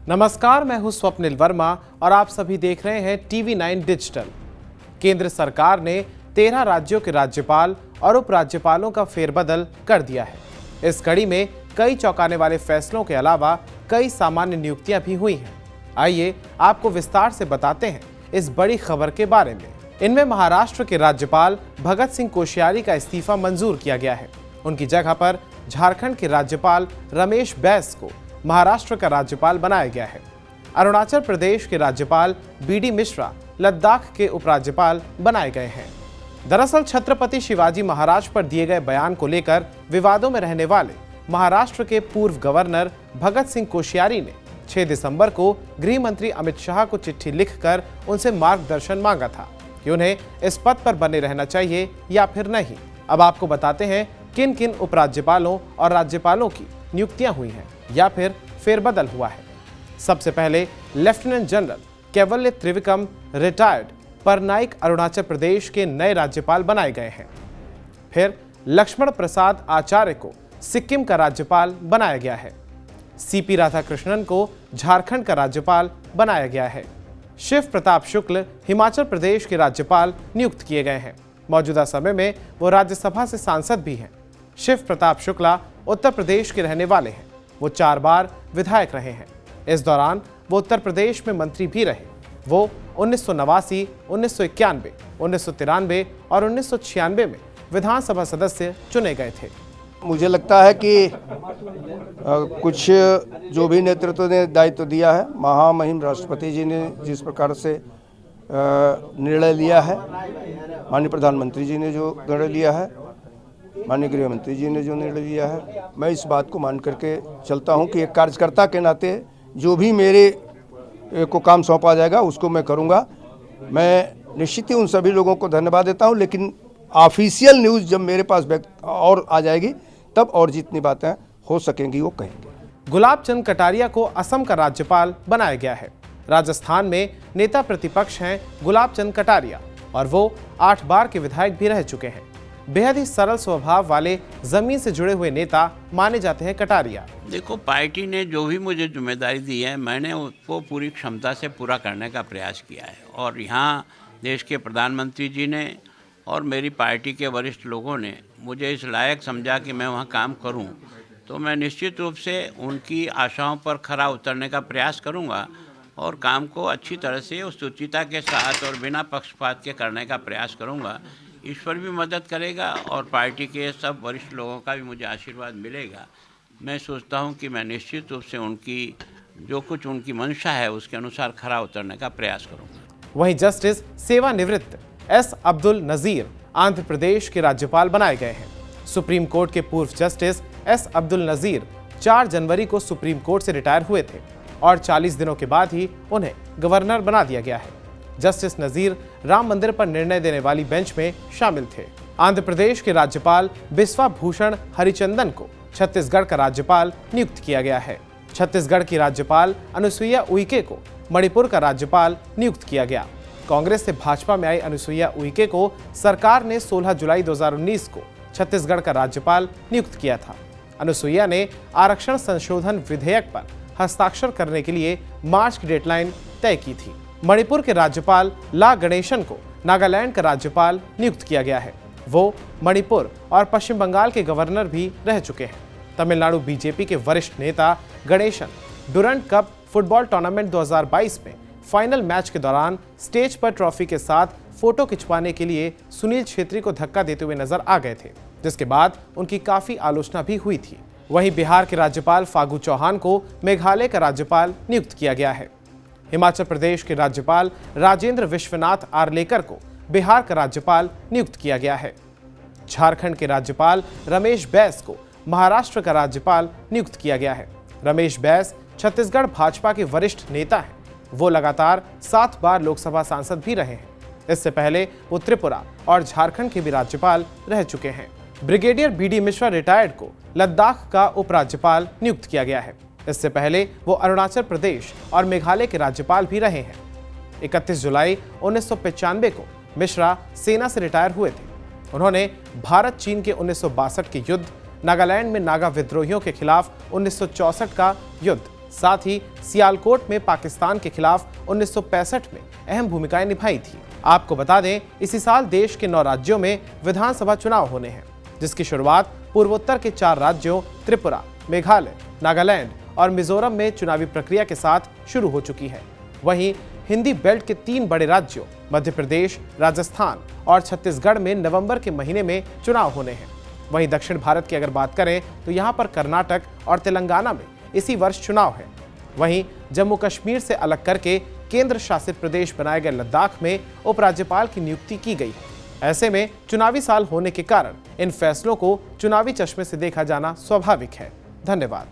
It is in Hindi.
नमस्कार, मैं हूं स्वप्निल वर्मा और आप सभी देख रहे हैं TV9 डिजिटल। केंद्र सरकार ने 13 राज्यों के राज्यपाल और उपराज्यपालों का फेरबदल कर दिया है। इस कड़ी में कई चौंकाने वाले फैसलों के अलावा कई सामान्य नियुक्तियां भी हुई हैं। आइए आपको विस्तार से बताते हैं इस बड़ी खबर के बारे में। इनमें महाराष्ट्र के राज्यपाल भगत सिंह कोश्यारी का इस्तीफा मंजूर किया गया है। उनकी जगह पर झारखंड के राज्यपाल रमेश बैस को महाराष्ट्र का राज्यपाल बनाया गया है। अरुणाचल प्रदेश के राज्यपाल BD मिश्रा लद्दाख के उपराज्यपाल बनाए गए हैं। दरअसल छत्रपति शिवाजी महाराज पर दिए गए बयान को लेकर विवादों में रहने वाले महाराष्ट्र के पूर्व गवर्नर भगत सिंह कोश्यारी ने 6 दिसंबर को गृह मंत्री अमित शाह को चिट्ठी लिखकर उनसे मार्गदर्शन मांगा था कि उन्हें इस पद पर बने रहना चाहिए या फिर नहीं। अब आपको बताते हैं किन किन उपराज्यपालों और राज्यपालों की नियुक्तियां हुई हैं या फिर फेरबदल हुआ है। सबसे पहले लेफ्टिनेंट जनरल कैवल्य त्रिविक्रम रिटायर्ड परनाइक अरुणाचल प्रदेश के नए राज्यपाल बनाए गए हैं। फिर लक्ष्मण प्रसाद आचार्य को सिक्किम का राज्यपाल बनाया गया है। CP राधाकृष्णन को झारखंड का राज्यपाल बनाया गया है। शिव प्रताप शुक्ल हिमाचल प्रदेश के राज्यपाल नियुक्त किए गए हैं। मौजूदा समय में वो राज्यसभा से सांसद भी हैं। शिव प्रताप शुक्ला उत्तर प्रदेश के रहने वाले हैं। वो 4 बार विधायक रहे हैं। इस दौरान वो उत्तर प्रदेश में मंत्री भी रहे। वो 1989, 1991, 1993 और 1996 में विधानसभा सदस्य चुने गए थे। मुझे लगता है कि कुछ जो भी नेतृत्व ने दायित्व दिया है, महामहिम राष्ट्रपति जी ने जिस प्रकार से निर्णय लिया है, माननीय प्रधानमंत्री जी ने जो निर्णय लिया है, माननीय गृह मंत्री जी ने जो निर्णय लिया है, मैं इस बात को मान करके चलता हूं कि एक कार्यकर्ता के नाते जो भी मेरे को काम सौंपा जाएगा उसको मैं करूंगा। मैं निश्चित ही उन सभी लोगों को धन्यवाद देता हूं, लेकिन ऑफिशियल न्यूज़ जब मेरे पास और आ जाएगी तब और जितनी बातें हो सकेंगी वो कहेंगे। गुलाब चंद कटारिया को असम का राज्यपाल बनाया गया है। राजस्थान में नेता प्रतिपक्ष हैं गुलाब चंद कटारिया और वो 8 बार के विधायक भी रह चुके हैं। बेहद ही सरल स्वभाव वाले जमीन से जुड़े हुए नेता माने जाते हैं कटारिया। देखो, पार्टी ने जो भी मुझे जिम्मेदारी दी है मैंने उसको पूरी क्षमता से पूरा करने का प्रयास किया है और यहाँ देश के प्रधानमंत्री जी ने और मेरी पार्टी के वरिष्ठ लोगों ने मुझे इस लायक समझा कि मैं वहाँ काम करूँ, तो मैं निश्चित रूप से उनकी आशाओं पर खरा उतरने का प्रयास करूँगा और काम को अच्छी तरह से उस शुचिता के साथ और बिना पक्षपात के करने का प्रयास करूँगा। ईश्वर भी मदद करेगा और पार्टी के सब वरिष्ठ लोगों का भी मुझे आशीर्वाद मिलेगा। मैं सोचता हूं कि मैं निश्चित रूप से उनकी जो कुछ उनकी मंशा है उसके अनुसार खरा उतरने का प्रयास करूंगा। वहीं जस्टिस सेवानिवृत्त S अब्दुल नजीर आंध्र प्रदेश के राज्यपाल बनाए गए हैं। सुप्रीम कोर्ट के पूर्व जस्टिस S अब्दुल नजीर 4 जनवरी को सुप्रीम कोर्ट से रिटायर हुए थे और 40 दिनों के बाद ही उन्हें गवर्नर बना दिया गया है। जस्टिस नजीर राम मंदिर पर निर्णय देने वाली बेंच में शामिल थे। आंध्र प्रदेश के राज्यपाल बिस्वा भूषण हरिचंदन को छत्तीसगढ़ का राज्यपाल नियुक्त किया गया है। छत्तीसगढ़ की राज्यपाल अनुसुईया उइके को मणिपुर का राज्यपाल नियुक्त किया गया। कांग्रेस से भाजपा में आई अनुसुईया उइके को सरकार ने 16 जुलाई 2019 को छत्तीसगढ़ का राज्यपाल नियुक्त किया था। अनुसुईया ने आरक्षण संशोधन विधेयक पर हस्ताक्षर करने के लिए मार्च की डेडलाइन तय की थी। मणिपुर के राज्यपाल ला गणेशन को नागालैंड का राज्यपाल नियुक्त किया गया है। वो मणिपुर और पश्चिम बंगाल के गवर्नर भी रह चुके हैं। तमिलनाडु बीजेपी के वरिष्ठ नेता Ganesan Durand cup football tournament 2022 में फाइनल मैच के दौरान स्टेज पर ट्रॉफी के साथ फोटो खिंचवाने के लिए सुनील छेत्री को धक्का देते हुए नजर आ गए थे, जिसके बाद उनकी काफी आलोचना भी हुई थी। वहीं बिहार के राज्यपाल फागू चौहान को मेघालय का राज्यपाल नियुक्त किया गया है। हिमाचल प्रदेश के राज्यपाल राजेंद्र विश्वनाथ आर्लेकर को बिहार का राज्यपाल नियुक्त किया गया है। झारखंड के राज्यपाल रमेश बैस को महाराष्ट्र का राज्यपाल नियुक्त किया गया है। रमेश बैस छत्तीसगढ़ भाजपा के वरिष्ठ नेता हैं। वो लगातार 7 बार लोकसभा सांसद भी रहे हैं। इससे पहले वो त्रिपुरा और झारखंड के भी राज्यपाल रह चुके हैं। ब्रिगेडियर BD मिश्रा रिटायर्ड को लद्दाख का उपराज्यपाल नियुक्त किया गया है। इससे पहले वो अरुणाचल प्रदेश और मेघालय के राज्यपाल भी रहे हैं। 31 जुलाई 1995 को मिश्रा सेना से रिटायर हुए थे। उन्होंने भारत चीन के 1962 के युद्ध, नागालैंड में नागा विद्रोहियों के खिलाफ 1964 का युद्ध, साथ ही सियालकोट में पाकिस्तान के खिलाफ 1965 में अहम भूमिकाएं निभाई थी। आपको बता दें, इसी साल देश के 9 राज्यों में विधानसभा चुनाव होने हैं, जिसकी शुरुआत पूर्वोत्तर के 4 राज्यों त्रिपुरा, मेघालय, नागालैंड और मिजोरम में चुनावी प्रक्रिया के साथ शुरू हो चुकी है। वहीं हिंदी बेल्ट के 3 बड़े राज्यों मध्य प्रदेश, राजस्थान और छत्तीसगढ़ में नवंबर के महीने में चुनाव होने हैं। वहीं दक्षिण भारत की अगर बात करें तो यहां पर कर्नाटक और तेलंगाना में इसी वर्ष चुनाव है। वहीं जम्मू कश्मीर से अलग करके केंद्र शासित प्रदेश बनाए गए लद्दाख में उपराज्यपाल की नियुक्ति की गई है। ऐसे में चुनावी साल होने के कारण इन फैसलों को चुनावी चश्मे से देखा जाना स्वाभाविक है। धन्यवाद।